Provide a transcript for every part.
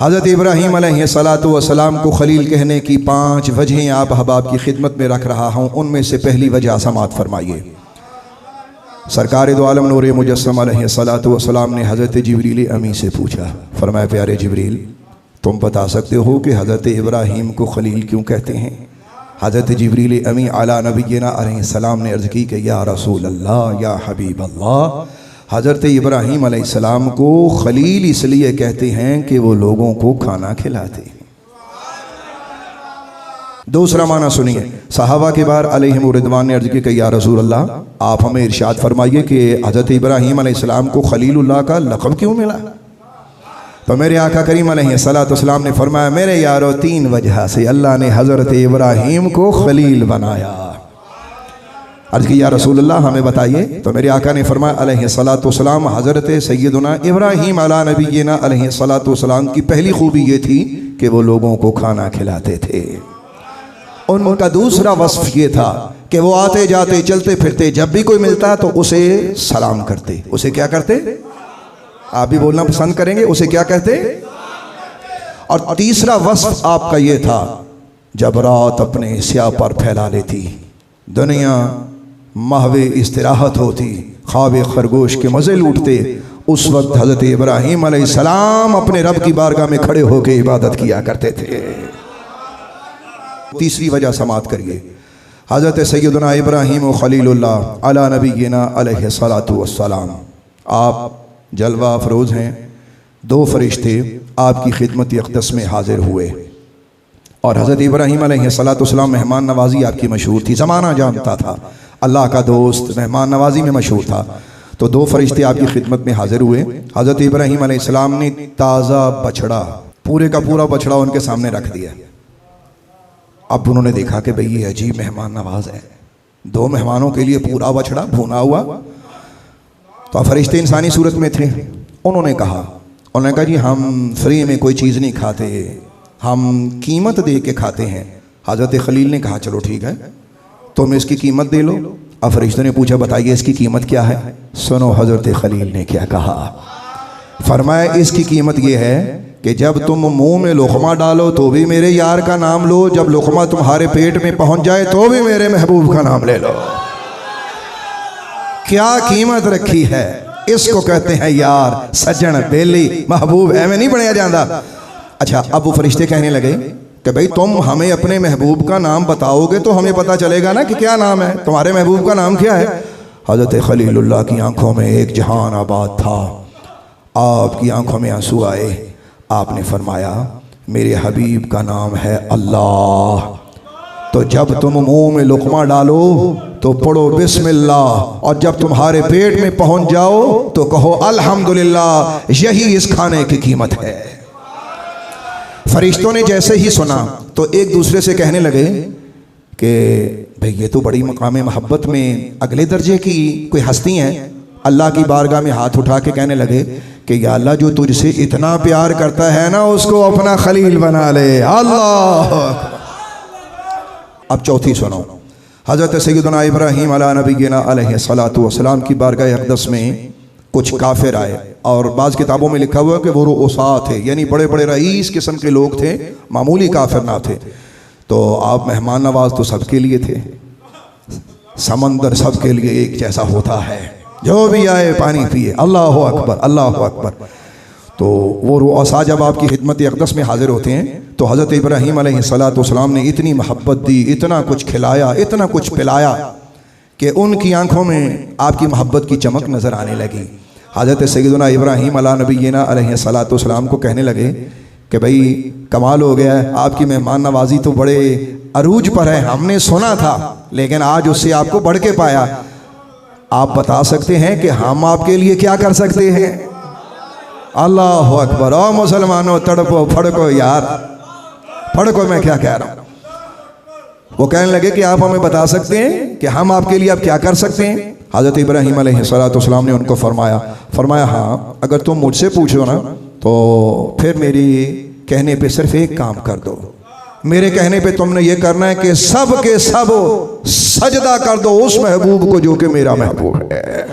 हज़रत इब्राहीम अलैहिस्सलातु वस्सलाम को खलील कहने की 5 वजहें आप अहबाब की खिदमत में रख रहा हूँ। उनमें से पहली वजह समात फरमाइए। सरकार दो आलम नूर मुजस्सम अलैहिस्सलातु वस्सलाम ने हज़रत जिब्रील अमी से पूछा, फरमाया प्यारे जिब्रील तुम बता सकते हो कि हज़रत इब्राहीम को खलील क्यों कहते हैं? हज़रत जिब्रील अमी आला नबीना अलैहिस्सलाम ने अर्ज़ की कि या रसूल अल्लाह या हबीब अल्लाह, हज़रत इब्राहीम अलैहिस्सलाम को खलील इसलिए कहते हैं कि वो लोगों को खाना खिलाते हैं। दूसरा माना सुनिए, सहाबा के बार अलैहिम रिदवान ने अर्ज़ की कि या रसूल अल्लाह आप हमें इरशाद फरमाइए कि हज़रत इब्राहीम अलैहिस्सलाम को खलीलुल्लाह का लक़ब क्यों मिला? तो मेरे आका करीम अलैहिस्सलाम ने फरमाया मेरे यारो 3 वजह से अल्लाह ने हज़रत इब्राहीम को खलील बनाया। अर्ज़ की या रसूल अल्लाह हमें बताइए। तो मेरे आका ने फरमाया अलैहिस्सलाम हज़रत सैयदना इब्राहीम अला नबीना अलैहिस्सलाम की पहली खूबी ये थी कि वो लोगों को खाना खिलाते थे। उनका दूसरा वस्फ ये था कि वो आते जाते चलते फिरते जब भी कोई मिलता तो उसे सलाम करते। उसे क्या करते? आप भी बोलना पसंद करेंगे, उसे क्या कहते? और तीसरा वस्फ आपका ये था, जब रात अपने स्याह पर फैला लेती, दुनिया महवे इस्तिराहत होती, ख्वाब खरगोश के मज़े लूटते, उस वक्त हज़रत इब्राहीम अलैहिस्सलाम अपने रब की बारगाह में खड़े होकर इबादत किया करते थे। तीसरी वजह समात करिए, हज़रत सैयदना इब्राहीम खलीलुल्लाह अला नबीना अलैहिस्सलातु वस्सलाम आप जलवा अफरोज़ हैं। 2 फरिश्ते आपकी खिदमत अक़दस में हाजिर हुए और हज़रत इब्राहीम अलैहिस्सलाम मेहमान नवाजी आपकी मशहूर थी। ज़माना जानता था अल्लाह का दोस्त मेहमान नवाजी में मशहूर था। तो 2 फरिश्ते आपकी खिदमत में हाजिर हुए। हज़रत इब्राहीम अलैहिस्सलाम ने ताज़ा बछड़ा, पूरे का पूरा बछड़ा उनके सामने रख दिया। अब उन्होंने देखा कि भाई ये अजीब मेहमान नवाज है, 2 मेहमानों के लिए पूरा बछड़ा भुना हुआ। तो फरिश्ते इंसानी सूरत में थे। उन्होंने कहा जी हम फ्री में कोई चीज़ नहीं खाते, हम कीमत दे के खाते हैं। हज़रत खलील ने कहा चलो ठीक है तुम इसकी कीमत दे लो। अब फरिश्तों ने पूछा बताइए इसकी कीमत क्या है? सुनो हज़रत खलील ने क्या कहा, फरमाया इसकी कीमत ये है कि जब तुम मुंह में लुक़मा डालो तो भी मेरे यार का नाम लो, जब लुक़मा तुम्हारे पेट में पहुंच जाए तो भी मेरे महबूब का नाम ले लो। क्या कीमत रखी है, इसको कहते हैं यार, सज्जन, बेली, महबूब, ऐਵੇਂ नहीं बनया जाता। अच्छा अब वो फरिश्ते कहने लगे कि भाई तुम हमें अपने महबूब का नाम बताओगे तो हमें पता चलेगा ना कि क्या नाम है, तुम्हारे महबूब का नाम क्या है? हज़रत खलीलुल्लाह की आंखों में एक जहान आबाद था, आपकी आंखों में आंसू आए। आपने फरमाया मेरे हबीब का नाम है अल्लाह, तो जब तुम मुंह में लुक़मा डालो तो पढ़ो बिस्मिल्लाह, और जब तुम्हारे पेट में पहुंच जाओ तो कहो अल्हम्दुलिल्लाह, यही इस खाने की कीमत है। फरिश्तों ने जैसे ही सुना तो एक दूसरे से कहने लगे कि भाई ये तो बड़ी मकाम मोहब्बत में अगले दर्जे की कोई हस्ती हैं। अल्लाह की बारगाह में हाथ उठा के कहने लगे कि या अल्लाह जो तुझसे इतना प्यार करता है ना उसको अपना खलील बना ले। अल्लाह। अब चौथी सुनो, हज़रत सैयदना इब्राहीम अला नबीना अलैहिस्सलातु वस्सलाम की बारगाह अक़दस में कुछ काफिर आए और बाज़ किताबों में लिखा हुआ है कि वो रुसा थे, यानी बड़े बड़े रईस किस्म के लोग थे, मामूली काफिर ना थे। तो आप मेहमान नवाज तो सबके लिए थे, समंदर सबके लिए एक जैसा होता है, जो भी आए पानी पिए, अल्लाह अकबर अल्लाह अकबर। तो वो रुसा जब आपकी खिदमत अक़दस में हाजिर होते हैं तो हज़रत इब्राहीम अलैहिस्सलाम ने इतनी मोहब्बत दी, इतना कुछ खिलाया, इतना कुछ पिलाया कि उनकी आंखों में आपकी मोहब्बत की चमक नज़र आने लगी। हज़रत सैयदना इब्राहीम अला नबीना अलैहिस्सलाम को कहने लगे कि भाई कमाल हो गया है, आपकी मेहमान नवाजी तो बड़े अरूज पर है, हमने सुना था लेकिन आज उससे आपको बढ़ के पाया। आप बता सकते हैं कि हम आपके लिए क्या कर सकते हैं? अल्लाह अकबर। ओ मुसलमानों तड़पो फड़को यार, फड़को, मैं क्या कह रहा हूँ। वो कहने लगे कि आप हमें बता सकते हैं कि हम आपके लिए अब क्या कर सकते हैं? हज़रत इब्राहीम अलैहिस्सलाम ने उनको फरमाया हाँ अगर तुम मुझसे पूछो ना तो फिर मेरी कहने पे सिर्फ एक काम कर दो, मेरे कहने पे तुमने ये करना है कि सब के सब सजदा कर दो उस महबूब को जो कि मेरा महबूब है।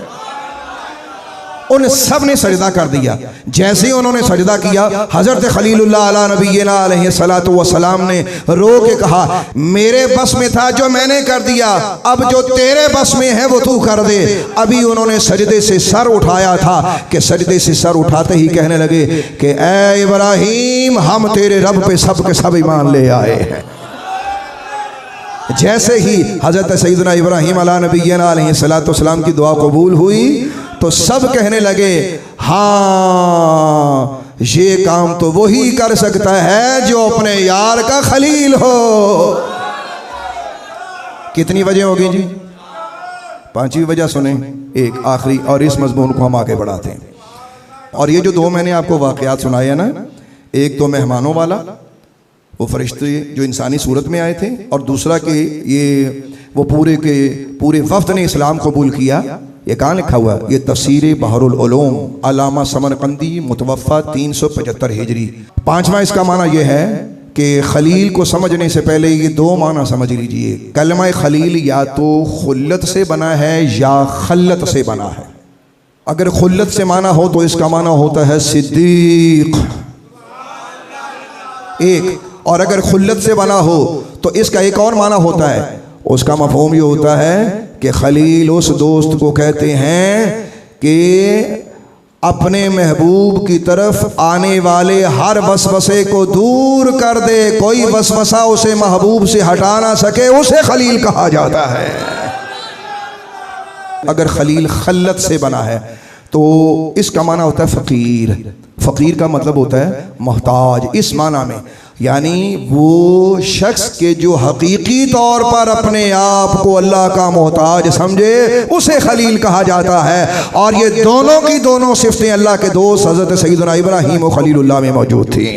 उन सब ने सजदा कर दिया। जैसे ही उन्होंने सजदा किया, हज़रत खलीलुल्लाह अला नबीना अलैहिस्सलातु वस्सलाम ने रो के कहा, मेरे बस में था जो मैंने कर दिया, अब जो तेरे बस में है वो तू कर दे। अभी उन्होंने सजदे से सर उठाया था कि सजदे से सर उठाते ही कहने लगे कि ऐ इब्राहीम, हम तेरे रब पे सब के सब ईमान ले आए हैं। जैसे ही हज़रत सैयदना इब्राहीम अला नबीना अलैहिस्सलातु वस्सलाम की दुआ कबूल हुई तो सब कहने लगे, हाँ ये काम तो वही कर सकता है जो अपने यार का खलील हो। कितनी वजह होगी जी? पांचवी वजह सुने, एक आखिरी, और इस मजमून को हम आगे बढ़ाते हैं। और ये जो दो मैंने आपको वाक़यात सुनाए हैं ना, एक तो मेहमानों वाला, वो फरिश्ते जो इंसानी सूरत में आए थे, और दूसरा कि ये वो पूरे के पूरे वफ्द ने इस्लाम कबूल किया। ये कहाँ लिखा हुआ? ये तफसीर बहरुल उलूम, अल्लामा समरकंदी, मुतवफ़ा 375 हिजरी। पांचवा इसका माना यह है कि खलील को समझने से पहले ये दो माना समझ लीजिए। कलमा खलील या तो खुल्लत से बना है या खल्लत से बना है। अगर खुल्लत से माना हो तो इसका माना होता है सिद्दीक, एक, और अगर खुल्लत से बना हो तो इसका एक और माना होता है। उसका मफ़हूम ये होता है कि खलील उस दोस्त को कहते हैं कि अपने महबूब की तरफ आने वाले हर वसवसे को दूर कर दे, कोई वसवसा उसे महबूब से हटा ना सके, उसे खलील कहा जाता है। अगर खलील खल्लत से बना है तो इसका माना होता है फ़कीर। फ़कीर का मतलब होता है मोहताज, इस माना में, यानी वो शख्स के जो हकीकी तौर पर अपने आप को अल्लाह का मोहताज समझे, उसे खलील कहा जाता है। और ये दोनों की दोनों सिफ़तें अल्लाह के दोस्त हज़रत सैयदना इब्राहीम व खलीलुल्लाह में मौजूद थी।